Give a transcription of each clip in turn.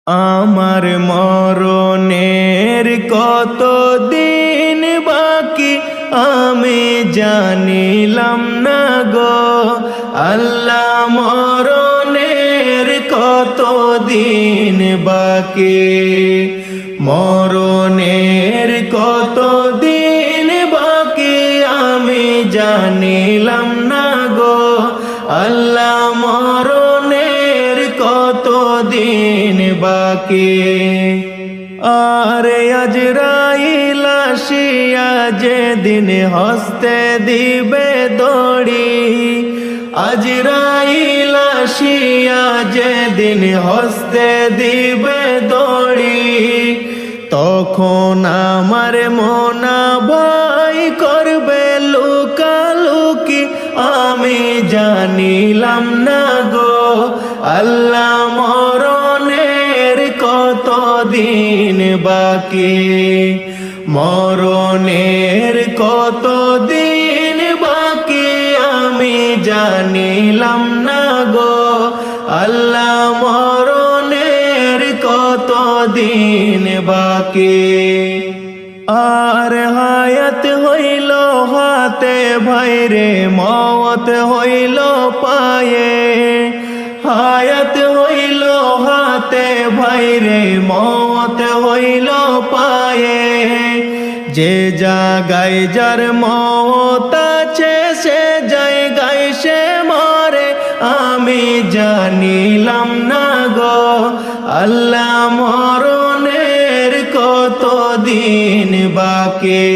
আমার মরণের কত দিন বাকি আমি জানিলাম না গো আল্লাহ, মরণের কত দিন বাকি, মরণের কত দিন বাকি আমি জানিলাম না গো আল্লাহ, মরণের কত দিন বাকি। আর আজরাইল আসিয়া যেদিন হস্তে দিবে দড়ি, আজরাইল আসিয়া যেদিন হস্তে দিবে দড়ি, তখন আমার মনা ভাই করবে লুকালুকি আমি জানিলাম না গো আল্লাহ, মরণের কত দিন বাকি, মরণের কত দিন বাকি আমি জানিলাম না গো আল্লাহ, মরণের কত দিন বাকি। আর হায়াত হইল হাতে ভাইরে মওত হইল পায়ে, হায়াত হইল হাতে ভাইরে মওত হইল পায়ে, যে জায়গায় যার মওত আছে সে জায়গায় সে মরে আমি জানিলাম না গো আল্লাহ, মরণের কত দিন বাকি,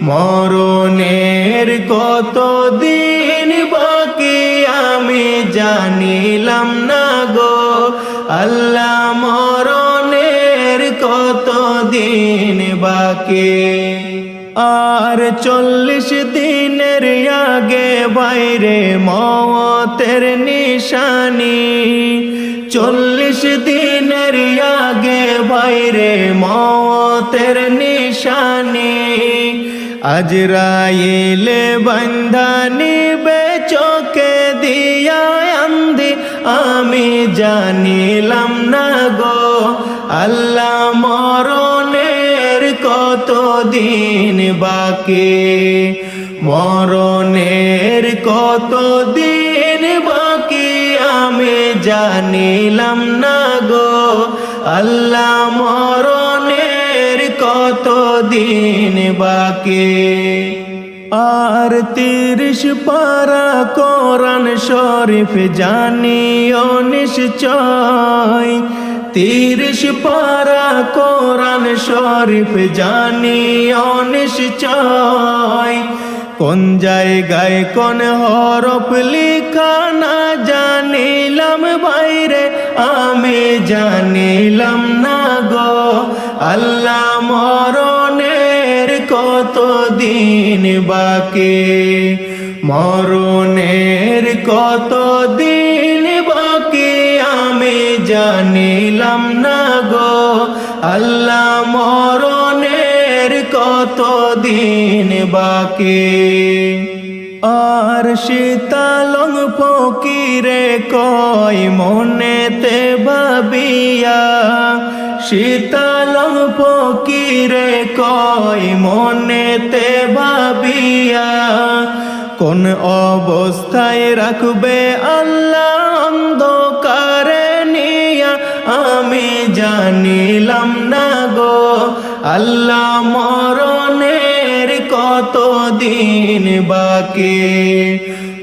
মরণের কত দিন বাকি আমি জানিলাম না গো আল্লাহ, মরণের কত দিন বাকি। আর 40 দিনের আগে বাইরে মওতের নিশানি, 40 দিনের আগে বাইরে মওতের নিশানি, আজরাইলে বান্ধা নিবে চোখে দিয়া আন্ধি আমি জানিলাম না গো আল্লাহ, মরণের কত দিন বাকি, মরণের কত দিন বাকি আমি জানিলাম না গো আল্লাহ, মরণের কত দিন বাকি। আর 30 পারা কোরআন শরীফ জানিও নিশ্চয়, 30 পারা কোরআন শরীফ জানিও নিশ্চয়, কোন জায়গায় কোন হরফ লিখা না জানিলাম বাইরে আমি জানিলাম না গো আল্লাহ, মরণের কত দিন বাকি, মরণের কত দিন বাকি আমি জানিলাম না গো আল্লাহ, মরণের কত দিন বাকি। আর শীতালং ফকিরে কয় মনেতে ভাবিয়া, শীতালং ফকিরে কয় মনেতে ভাবিয়া, কোন অবস্থায় রাখবে আল্লাহ অন্ধকারে নিয়া আমি জানিলাম না গো আল্লাহ, মরণের কত দিন বাকি,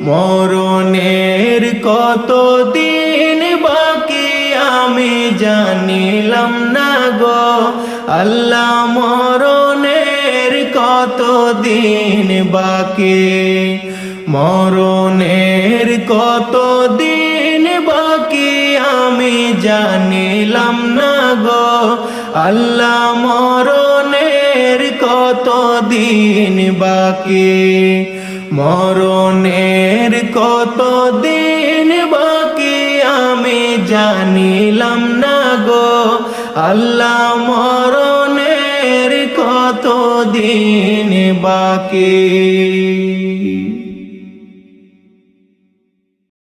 মরণের কত দিন বাকি আমি জানিলাম না গো আল্লাহ, মরণের কত দিন বাকি, মরণের কত দিন বাকি আমি জানিলাম না গো আল্লাহ, মরণের কত দিন বাকি, মরণের কত দিন বাকি আমি জানিলাম না গো আল্লাহ, মরণের কত দিন বাকি।